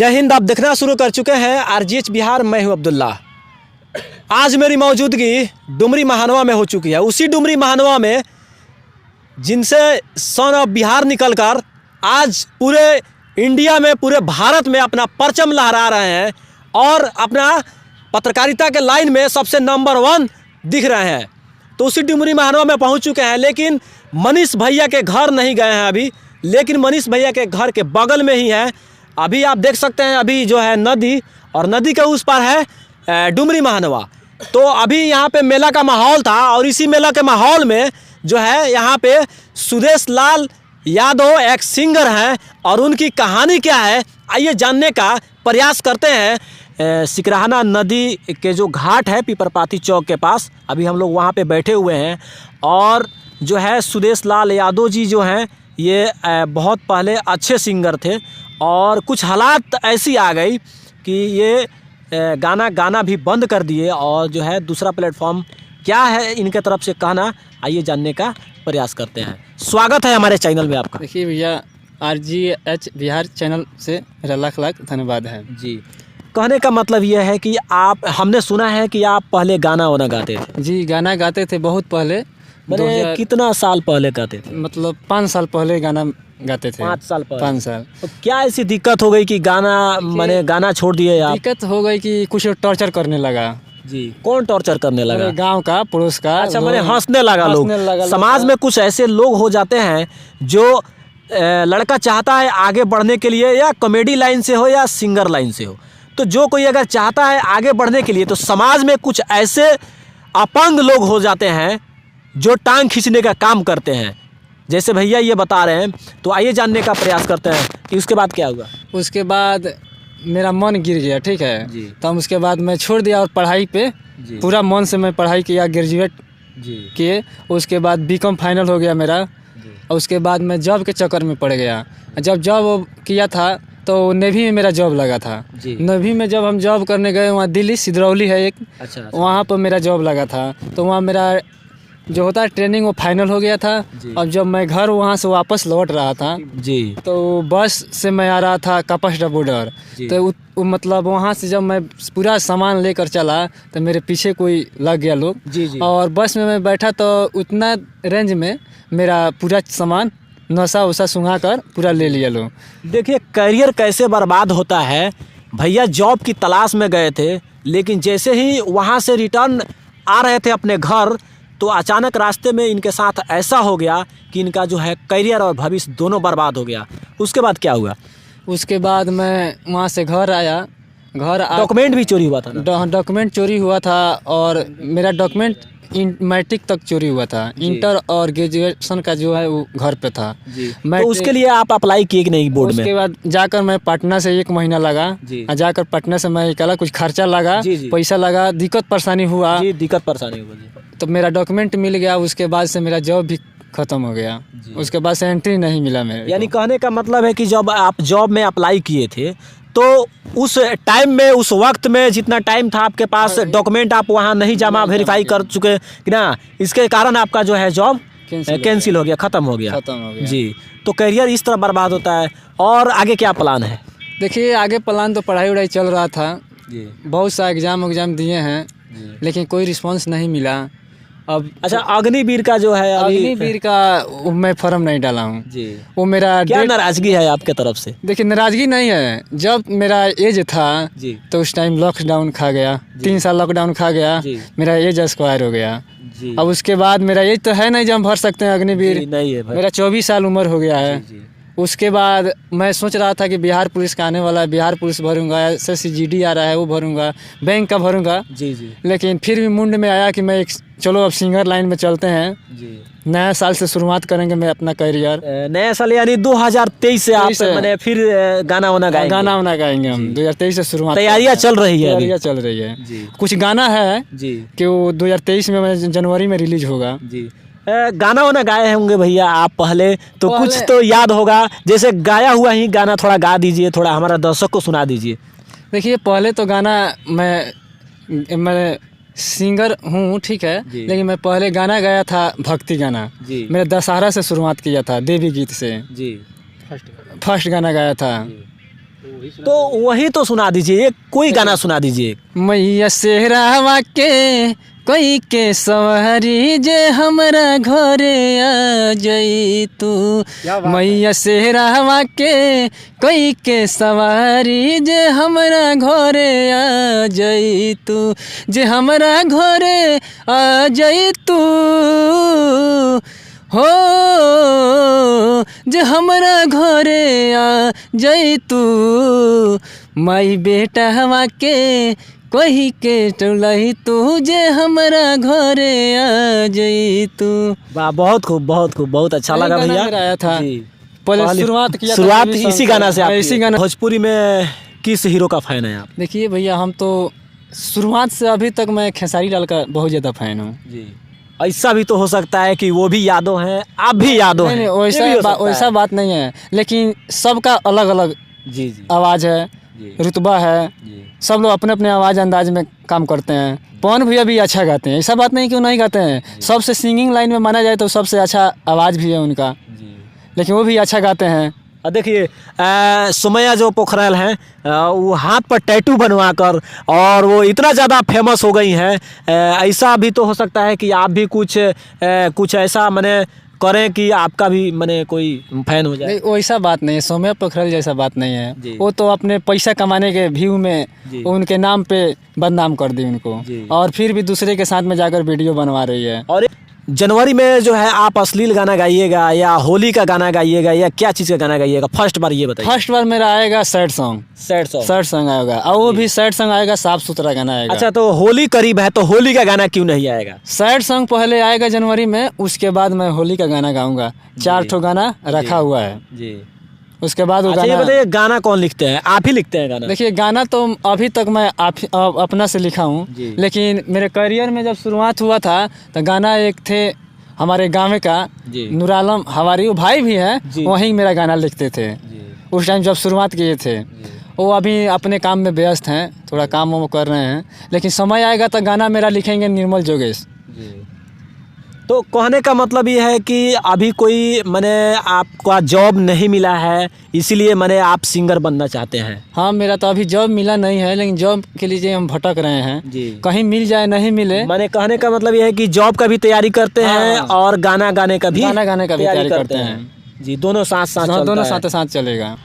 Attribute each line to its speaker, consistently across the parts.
Speaker 1: जय हिंद। आप देखना शुरू कर चुके हैं आरजीएच बिहार। मैं हूं अब्दुल्ला। आज मेरी मौजूदगी डुमरी महानवा में हो चुकी है। उसी डुमरी महानवा में जिनसे सन ऑफ बिहार निकलकर आज पूरे इंडिया में, पूरे भारत में अपना परचम लहरा रहे हैं और अपना पत्रकारिता के लाइन में सबसे नंबर 1 दिख रहे हैं। तो उसी डुमरी महानवा में पहुंच चुके हैं, लेकिन मनीष भैया के घर नहीं गए हैं अभी। लेकिन मनीष भैया के घर के बगल में ही है। अभी आप देख सकते हैं, अभी जो है नदी, और नदी के उस पर है डुमरी महानवा। तो अभी यहाँ पे मेला का माहौल था और इसी मेला के माहौल में जो है यहाँ पे सुदेश लाल यादव एक सिंगर हैं और उनकी कहानी क्या है, आइए जानने का प्रयास करते हैं। सिकराहना नदी के जो घाट है पीपरपाती चौक के पास, अभी हम लोग वहाँ पे बैठे हुए हैं। और जो है सुदेश लाल यादव जी जो हैं, ये बहुत पहले अच्छे सिंगर थे और कुछ हालात ऐसी आ गई कि ये गाना भी बंद कर दिए और जो है दूसरा प्लेटफॉर्म क्या है इनके तरफ से कहना, आइए जानने का प्रयास करते हैं। स्वागत है हमारे चैनल में आपका।
Speaker 2: देखिए भैया, आरजीएच बिहार चैनल से मेरा लाख धन्यवाद है
Speaker 1: जी। कहने का मतलब ये है कि हमने सुना है कि आप पहले गाना वाना गाते थे।
Speaker 2: जी, गाना गाते थे बहुत पहले।
Speaker 1: मैंने कितना साल पहले गाते थे?
Speaker 2: मतलब 5 साल पहले गाना गाते थे।
Speaker 1: 5 साल पहले?
Speaker 2: 5 साल।
Speaker 1: तो क्या ऐसी दिक्कत हो गई कि मैंने गाना छोड़ दिए आप?
Speaker 2: दिक्कत हो गई कि कुछ टॉर्चर करने लगा
Speaker 1: जी। कौन टॉर्चर करने लगा?
Speaker 2: गांव का, पड़ोस का।
Speaker 1: अच्छा, मैंने हंसने लगा लोग। समाज में कुछ ऐसे लोग हो जाते हैं जो लड़का चाहता है आगे बढ़ने के लिए, या कॉमेडी लाइन से हो या सिंगर लाइन से हो, तो जो कोई अगर चाहता है आगे बढ़ने के लिए, तो समाज में कुछ ऐसे अपंग लोग हो जाते हैं जो टांग खींचने का काम करते हैं, जैसे भैया ये बता रहे हैं। तो आइए जानने का प्रयास करते हैं कि उसके बाद क्या हुआ।
Speaker 2: उसके बाद मेरा मन गिर गया, ठीक है
Speaker 1: जी।
Speaker 2: तो हम उसके बाद मैं छोड़ दिया और पढ़ाई पे पूरा मन से मैं पढ़ाई किया, ग्रेजुएट किए। उसके बाद बीकॉम फाइनल हो गया मेरा। और उसके बाद मैं जॉब के चक्कर में पड़ गया। जब जॉब किया था तो नेवी में मेरा जॉब लगा था। नेवी में जब हम जॉब करने गए, वहाँ दिल्ली सिद्रौली है एक,
Speaker 1: अच्छा।
Speaker 2: वहाँ पर मेरा जॉब लगा था। तो वहाँ मेरा जो होता है ट्रेनिंग वो फाइनल हो गया था। और जब मैं घर वहाँ से वापस लौट रहा था
Speaker 1: जी, तो
Speaker 2: बस से मैं आ रहा था कपस्टा बॉर्डर। तो मतलब वहाँ से जब मैं पूरा सामान लेकर चला तो मेरे पीछे कोई लग गया लोग।
Speaker 1: जी।
Speaker 2: और बस में मैं बैठा तो उतना रेंज में मेरा पूरा सामान नशा वसा सुंघा कर पूरा ले लिया लोग।
Speaker 1: देखिए करियर कैसे बर्बाद होता है। भैया जॉब की तलाश में गए थे, लेकिन जैसे ही वहाँ से रिटर्न आ रहे थे अपने घर, तो अचानक रास्ते में इनके साथ ऐसा हो गया कि इनका जो है करियर और भविष्य दोनों बर्बाद हो गया। उसके बाद क्या हुआ?
Speaker 2: उसके बाद मैं वहाँ से घर आया।
Speaker 1: डॉक्यूमेंट भी चोरी हुआ था?
Speaker 2: डॉक्यूमेंट चोरी हुआ था और मेरा डॉक्यूमेंट मैट्रिक तक चोरी हुआ था। इंटर और ग्रेजुएशन का जो है वो घर पे था।
Speaker 1: तो उसके लिए आप अप्लाई किए कि नहीं बोर्ड में?
Speaker 2: उसके बाद जाकर मैं पटना से 1 महीना लगा। जाकर पटना से मैं निकाला, कुछ खर्चा लगा, पैसा लगा, दिक्कत परेशानी हुआ।
Speaker 1: दिक्कत परेशानी हुआ।
Speaker 2: तो मेरा डॉक्यूमेंट मिल गया। उसके बाद से मेरा जॉब भी ख़त्म हो गया। उसके बाद से एंट्री नहीं मिला मेरे।
Speaker 1: यानी कहने का मतलब है कि जब आप जॉब में अप्लाई किए थे तो उस टाइम में, उस वक्त में जितना टाइम था आपके पास, डॉक्यूमेंट आप वहाँ नहीं जमा वेरीफाई कर चुके कि ना, इसके कारण आपका जो है जॉब कैंसिल हो गया, ख़त्म हो गया जी। तो करियर इस तरह बर्बाद होता है। और आगे क्या प्लान है?
Speaker 2: देखिए आगे प्लान तो पढ़ाई चल रहा था जी। बहुत सा एग्ज़ाम दिए हैं, लेकिन कोई रिस्पॉन्स नहीं मिला। अब
Speaker 1: अच्छा, अग्निवीर का जो है,
Speaker 2: अग्निवीर का मैं फॉर्म नहीं डाला हूँ जी। वो मेरा
Speaker 1: क्या नाराजगी है आपके तरफ से?
Speaker 2: देखिए नाराजगी नहीं है। जब मेरा एज था जी, तो उस टाइम लॉकडाउन खा गया, 3 साल लॉकडाउन खा गया, मेरा एज एक्सपायर हो गया जी। अब उसके बाद मेरा एज तो है नहीं जब हम भर सकते हैं अग्निवीर, नहीं है। मेरा 24 साल उम्र हो गया है जी। उसके बाद मैं सोच रहा था कि बिहार पुलिस का आने वाला है, बिहार पुलिस भरूंगा, SSCGD आ रहा है वो भरूंगा, बैंक का भरूंगा जी। लेकिन फिर भी मुंड में आया कि मैं चलो अब सिंगर लाइन में चलते हैं जी। नया साल से शुरुआत करेंगे मैं अपना करियर।
Speaker 1: नया साल यानी 2023 से आप मैंने फिर गाना वाना
Speaker 2: गाएंगे हम। 2023 से शुरुआत,
Speaker 1: तैयारियां चल रही है
Speaker 2: जी। कुछ गाना है जी कि वो 2023 में जनवरी में रिलीज होगा जी।
Speaker 1: गाना वाना गाए होंगे भैया आप पहले, तो कुछ तो याद होगा, जैसे गाया हुआ ही गाना थोड़ा गा दीजिए, थोड़ा हमारा दर्शक को सुना दीजिए।
Speaker 2: देखिए पहले तो गाना मैं सिंगर हूँ, ठीक है, लेकिन मैं पहले गाना गाया था भक्ति गाना जी। मेरा दशहरा से शुरुआत किया था, देवी गीत से जी। फर्स्ट गाना गाया था।
Speaker 1: तो वही तो सुना दीजिए, एक कोई गाना सुना दीजिए।
Speaker 2: मैया सेहरावा के कोई के सवारी जे हमरा घरे आ जई तू। मैया सेहरावा के कोई के सवारी जे हमरा घरे आ जई तू, जे हमरा घरे आ जई तू हो, जे हमरा घरे आ जई तू। माई बेटा हवा के कही के टोलही तू, जे हमरा घरे आ जई तू।
Speaker 1: वाह, बहुत खूब, बहुत खूब, बहुत अच्छा लगा भैया।
Speaker 2: आया था
Speaker 1: जी।
Speaker 2: पहले
Speaker 1: शुरुआत इसी गाना से,
Speaker 2: इसी गाना।
Speaker 1: भोजपुरी में किस हीरो का फैन है आप?
Speaker 2: देखिए भैया, हम तो शुरुआत से अभी तक मैं खेसारी लाल का बहुत ज़्यादा फैन हूँ
Speaker 1: जी। ऐसा भी तो हो सकता है कि वो भी यादव हैं, आप भी यादव हैं।
Speaker 2: वैसा बात नहीं है, लेकिन सबका अलग अलग
Speaker 1: जी
Speaker 2: आवाज़ है, रुतबा है, सब लोग अपने अपने आवाज़ अंदाज में काम करते हैं। पवन भैया भी अच्छा गाते हैं, ऐसा बात नहीं कि वो नहीं गाते हैं। सबसे सिंगिंग लाइन में माना जाए तो सबसे अच्छा आवाज़ भी है उनका, लेकिन वो भी अच्छा गाते हैं।
Speaker 1: देखिए सुमैया जो पोखरल हैं, वो हाथ पर टैटू बनवा कर और वो इतना ज़्यादा फेमस हो गई हैं। ऐसा भी तो हो सकता है कि आप भी कुछ ऐसा मने करें कि आपका भी मने कोई फैन हो जाए।
Speaker 2: नहीं, वैसा बात नहीं है, सौम्या पोखरल जैसा बात नहीं है। वो तो अपने पैसा कमाने के व्यू में उनके नाम पे बदनाम कर दी उनको, और फिर भी दूसरे के साथ में जाकर वीडियो बनवा रही है। और
Speaker 1: जनवरी में जो है आप अश्लील गाना गाइएगा या होली का गाना गाइएगा या क्या चीज़ का गाना गाइएगा? फर्स्ट बार ये बताइए।
Speaker 2: फर्स्ट बार मेरा आएगा सैड सॉन्ग आएगा, और वो भी सैड सॉन्ग आएगा, साफ सुथरा गाना आएगा।
Speaker 1: अच्छा, तो होली करीब है तो होली का गाना क्यों नहीं आएगा?
Speaker 2: सैड सॉन्ग पहले आएगा जनवरी में, उसके बाद मैं होली का गाना गाऊंगा। 4 ठो गाना रखा हुआ है जी। उसके बाद वो गाना।
Speaker 1: बताइए, गाना कौन लिखते हैं? आप ही लिखते हैं गाना?
Speaker 2: देखिए, गाना तो अभी तक मैं अपना से लिखा हूँ, लेकिन मेरे करियर में जब शुरुआत हुआ था तो गाना एक थे हमारे गाँव का नूर आलम हवारी, वो भाई भी हैं, वहीं मेरा गाना लिखते थे उस टाइम जब शुरुआत किए थे। वो अभी अपने काम में व्यस्त हैं, थोड़ा काम वो कर रहे हैं, लेकिन समय आएगा तो गाना मेरा लिखेंगे निर्मल जोगेश।
Speaker 1: तो कहने का मतलब ये है कि अभी कोई मैंने आपका जॉब नहीं मिला है, इसीलिए मैंने आप सिंगर बनना चाहते हैं?
Speaker 2: हाँ, मेरा तो अभी जॉब मिला नहीं है, लेकिन जॉब के लिए हम भटक रहे हैं जी। कहीं मिल जाए नहीं मिले।
Speaker 1: मैंने कहने का मतलब ये है कि जॉब का भी तैयारी करते हैं और गाना गाने का भी
Speaker 2: तैयारी करते हैं
Speaker 1: जी। दोनों साथ
Speaker 2: चलेगा।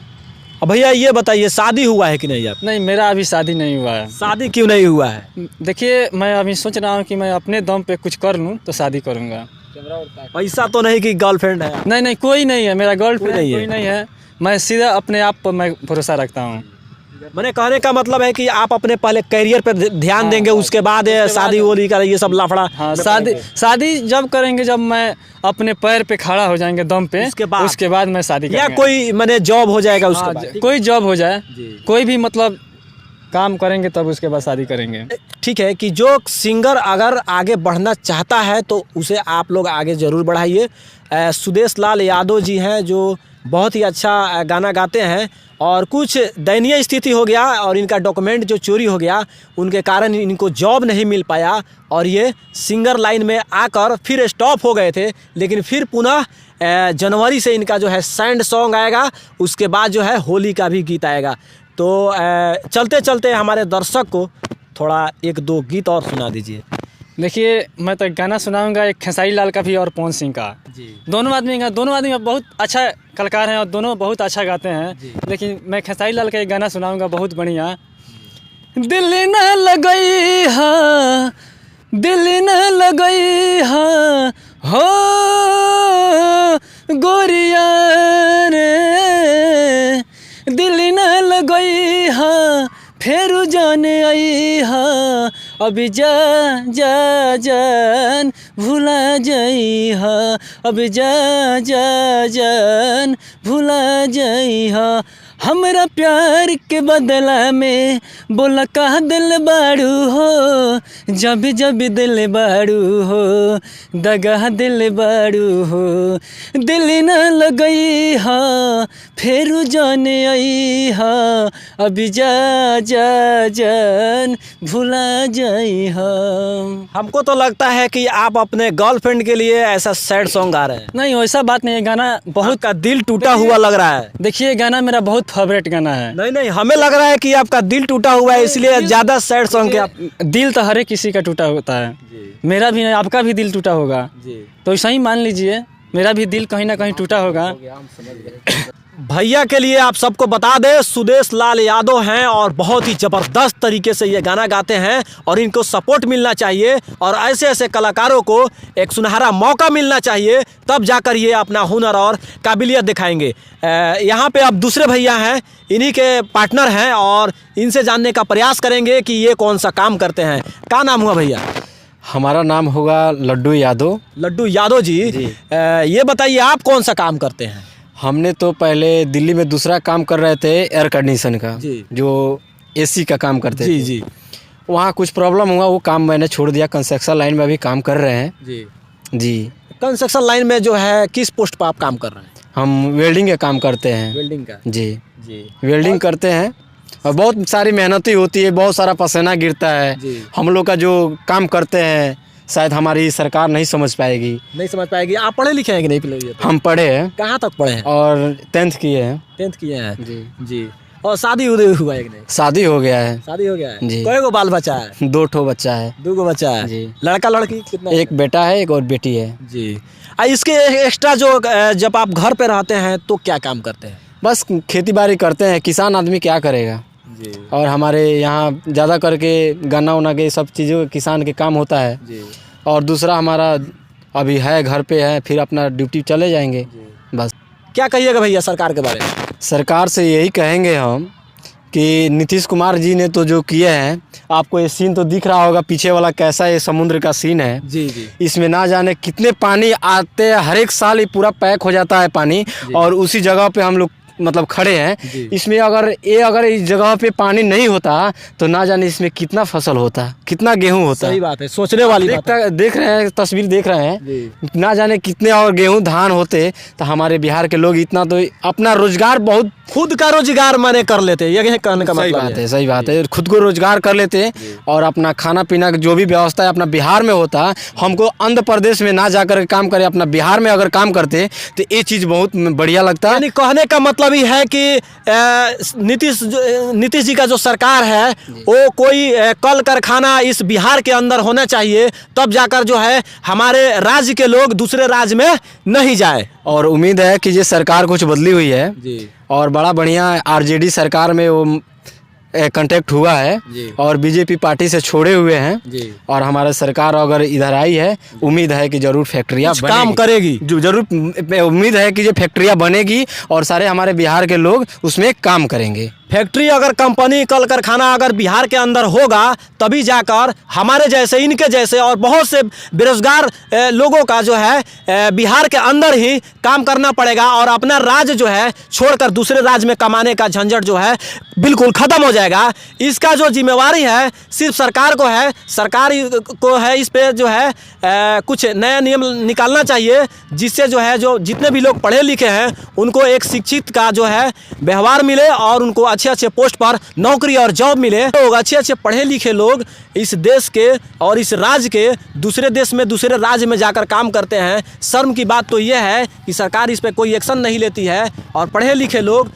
Speaker 1: अब भैया ये बताइए, शादी हुआ है कि नहीं आप?
Speaker 2: नहीं, मेरा अभी शादी नहीं हुआ है।
Speaker 1: शादी क्यों नहीं हुआ है?
Speaker 2: देखिए, मैं अभी सोच रहा हूँ कि मैं अपने दम पे कुछ कर लूँ तो शादी करूँगा।
Speaker 1: ऐसा तो नहीं कि गर्लफ्रेंड है?
Speaker 2: नहीं, कोई नहीं है मेरा गर्लफ्रेंड, कोई नहीं है। मैं सीधा अपने आप पर मैं भरोसा रखता हूँ।
Speaker 1: मैंने कहने का मतलब है कि आप अपने पहले करियर पे ध्यान देंगे, उसके बाद शादी वोदी का ये सब लफड़ा।
Speaker 2: हाँ, शादी जब करेंगे जब मैं अपने पैर पे खड़ा हो जाएंगे दम पे, उसके बाद मैं शादी करूँगा।
Speaker 1: या कोई मैंने जॉब हो जाएगा उसके बाद?
Speaker 2: कोई जॉब हो जाए, कोई भी मतलब काम करेंगे तब उसके बाद शादी करेंगे।
Speaker 1: ठीक है कि जो सिंगर अगर आगे बढ़ना चाहता है तो उसे आप लोग आगे ज़रूर बढ़ाइए। सुदेश लाल यादव जी हैं जो बहुत ही अच्छा गाना गाते हैं, और कुछ दयनीय स्थिति हो गया और इनका डॉक्यूमेंट जो चोरी हो गया, उनके कारण इनको जॉब नहीं मिल पाया और ये सिंगर लाइन में आकर फिर स्टॉप हो गए थे। लेकिन फिर पुनः जनवरी से इनका जो है सैड सॉन्ग आएगा, उसके बाद जो है होली का भी गीत आएगा। तो चलते चलते हमारे दर्शक को थोड़ा 1-2 गीत और सुना दीजिए।
Speaker 2: देखिए, मैं तो गाना सुनाऊंगा एक खेसारी लाल का भी और पवन सिंह का जी। दोनों आदमी बहुत अच्छा कलाकार हैं और दोनों बहुत अच्छा गाते हैं, लेकिन मैं खेसारी लाल का एक गाना सुनाऊंगा बहुत बढ़िया। दिल न लगई हा, दिल न लगई हा हो गोरिया रे, दिल न लगई हा फेरू जाने आई हा, अभी जा जान भूला जाई हा, अभी जा जान भूला जाई हा। हमरा प्यार के बदला में बोला कहा दिल बाड़ू हो, जब दिल बाड़ू हो, दगा दिल बाड़ू हो, दिल न लगई हा फेरू जाने आई हा, अभी जा जान भूला जाई हा।
Speaker 1: हमको तो लगता है कि आप अपने गर्लफ्रेंड के लिए ऐसा सैड सॉन्ग गा रहे हैं।
Speaker 2: नहीं, वैसा बात नहीं है, गाना बहुत
Speaker 1: का दिल टूटा हुआ लग रहा है।
Speaker 2: देखिए, गाना मेरा बहुत बहुत फेवरेट गाना है।
Speaker 1: नहीं नहीं, हमें लग रहा है कि आपका दिल टूटा हुआ है, इसलिए ज़्यादा सैड सॉन्ग के आप।
Speaker 2: दिल तो हर एक किसी का टूटा होता है, मेरा भी नहीं, आपका भी दिल टूटा होगा, तो ऐसा ही मान लीजिए मेरा भी दिल कहीं ना कहीं टूटा होगा।
Speaker 1: भैया के लिए आप सबको बता दें, सुदेश लाल यादव हैं और बहुत ही ज़बरदस्त तरीके से ये गाना गाते हैं और इनको सपोर्ट मिलना चाहिए और ऐसे ऐसे कलाकारों को एक सुनहरा मौका मिलना चाहिए, तब जाकर ये अपना हुनर और काबिलियत दिखाएंगे। यहाँ पे अब दूसरे भैया हैं, इन्हीं के पार्टनर हैं और इनसे जानने का प्रयास करेंगे कि ये कौन सा काम करते हैं। क्या नाम हुआ भैया?
Speaker 3: हमारा नाम होगा लड्डू यादव।
Speaker 1: लड्डू यादव जी, ये बताइए आप कौन सा काम करते हैं?
Speaker 3: हमने तो पहले दिल्ली में दूसरा काम कर रहे थे, एयर कंडीशन का, जो एसी का काम करते थे।
Speaker 1: जी।
Speaker 3: वहाँ कुछ प्रॉब्लम हुआ, वो काम मैंने छोड़ दिया। कंस्ट्रक्शन लाइन में अभी काम कर रहे हैं। जी।
Speaker 1: कंस्ट्रक्शन लाइन में जो है किस पोस्ट पर आप काम कर रहे हैं?
Speaker 3: हम वेल्डिंग का काम करते हैं।
Speaker 1: वेल्डिंग का?
Speaker 3: जी वेल्डिंग करते हैं और बहुत सारी मेहनती होती है, बहुत सारा पसीना गिरता है। हम लोग का जो काम करते हैं शायद हमारी सरकार नहीं समझ पाएगी। आप पढ़े लिखे हैं कि नहीं? पहले हम पढ़े हैं।
Speaker 1: कहाँ तक पढ़े हैं?
Speaker 3: और 10th किए हैं।
Speaker 1: 10th किए हैं।
Speaker 3: जी।
Speaker 1: और शादी हुआ है कि नहीं?
Speaker 3: शादी हो गया है।
Speaker 1: शादी हो गया है
Speaker 3: जी।
Speaker 1: कई गो बाल बच्चा है?
Speaker 3: 2 ठो बच्चा है।
Speaker 1: 2 गो बच्चा है
Speaker 3: जी।
Speaker 1: लड़का लड़की कितना?
Speaker 3: एक बेटा है, एक और बेटी है।
Speaker 1: जी। इसके एक्स्ट्रा जो जब आप घर पे रहते हैं तो क्या काम करते हैं?
Speaker 3: बस खेती बाड़ी करते हैं, किसान आदमी क्या करेगा।
Speaker 1: जी।
Speaker 3: और हमारे यहाँ ज़्यादा करके गन्ना उन्ना के सब चीज़ों किसान के काम होता है।
Speaker 1: जी।
Speaker 3: और दूसरा हमारा अभी है, घर पे है, फिर अपना ड्यूटी चले जाएंगे। बस।
Speaker 1: क्या कहिएगा भैया सरकार के बारे में?
Speaker 3: सरकार से यही कहेंगे हम कि नीतीश कुमार जी ने तो जो किए हैं, आपको ये सीन तो दिख रहा होगा पीछे वाला, कैसा ये समुद्र का सीन है।
Speaker 1: जी।
Speaker 3: इसमें ना जाने कितने पानी आते हैं, हर एक साल ये पूरा पैक हो जाता है पानी, और उसी जगह पे हम लोग मतलब खड़े हैं। इसमें अगर इस जगह पे पानी नहीं होता तो ना जाने इसमें कितना फसल होता, कितना गेहूं होता।
Speaker 1: सही बात है, सोचने वाली बात है।
Speaker 3: देख रहे हैं, तस्वीर देख रहे हैं, ना जाने कितने और गेहूं धान होते तो हमारे बिहार के लोग इतना तो अपना रोजगार बहुत
Speaker 1: खुद का रोजगार माने कर लेते, ये कहने का मतलब है।
Speaker 3: सही बात है, खुद को रोजगार कर लेते और अपना खाना पीना का जो भी व्यवस्था है अपना बिहार में होता। हमको आंध्र प्रदेश में ना जाकर काम करे, अपना बिहार में अगर काम करते तो ये चीज़ बहुत बढ़िया लगता।
Speaker 1: यानी कहने का मतलब ही है कि नीतीश जी का जो सरकार है वो कोई कल कारखाना इस बिहार के अंदर होना चाहिए, तब जाकर जो है हमारे राज्य के लोग दूसरे राज्य में नहीं जाए।
Speaker 3: और उम्मीद है कि ये सरकार कुछ बदली हुई है
Speaker 1: जी।
Speaker 3: और बड़ा बढ़िया आरजेडी सरकार में वो कांटेक्ट हुआ है और बीजेपी पार्टी से छोड़े हुए हैं
Speaker 1: जी।
Speaker 3: और हमारा सरकार अगर इधर आई है, उम्मीद है कि जरूर फैक्ट्रियाँ
Speaker 1: काम करेगी,
Speaker 3: जो जरूर उम्मीद है कि ये फैक्ट्रियाँ बनेगी और सारे हमारे बिहार के लोग उसमें काम करेंगे।
Speaker 1: फैक्ट्री अगर कंपनी कल कारखाना अगर बिहार के अंदर होगा तभी जाकर हमारे जैसे, इनके जैसे और बहुत से बेरोजगार लोगों का जो है बिहार के अंदर ही काम करना पड़ेगा और अपना राज्य जो है छोड़कर दूसरे राज्य में कमाने का झंझट जो है बिल्कुल ख़त्म हो जाएगा। इसका जो जिम्मेवारी है सिर्फ सरकार को है, सरकार को है इस पे जो है कुछ नया नियम निकालना चाहिए, जिससे जो है जो जितने भी लोग पढ़े लिखे हैं उनको एक शिक्षित का जो है व्यवहार मिले और उनको अच्छे पोस्ट पर नौकरी और जॉब मिले। लोग अच्छे पढ़े लिखे लोग इस देश के और इस राज्य के दूसरे देश में, दूसरे राज्य में जाकर काम करते हैं। शर्म की बात तो यह है कि सरकार इस पर कोई एक्शन नहीं लेती है और पढ़े लिखे लोग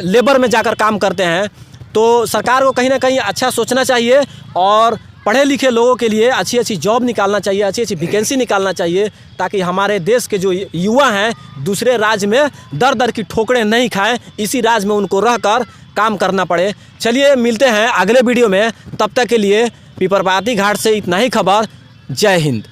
Speaker 1: लेबर में जाकर काम करते हैं। तो सरकार को कहीं ना कहीं अच्छा सोचना चाहिए और पढ़े लिखे लोगों के लिए अच्छी जॉब निकालना चाहिए, अच्छी वैकेंसी निकालना चाहिए, ताकि हमारे देश के जो युवा हैं दूसरे राज्य में दर दर की ठोकरें नहीं खाएं, इसी राज्य में उनको रहकर काम करना पड़े। चलिए मिलते हैं अगले वीडियो में, तब तक के लिए पिपरपाती घाट से इतना ही खबर। जय हिंद।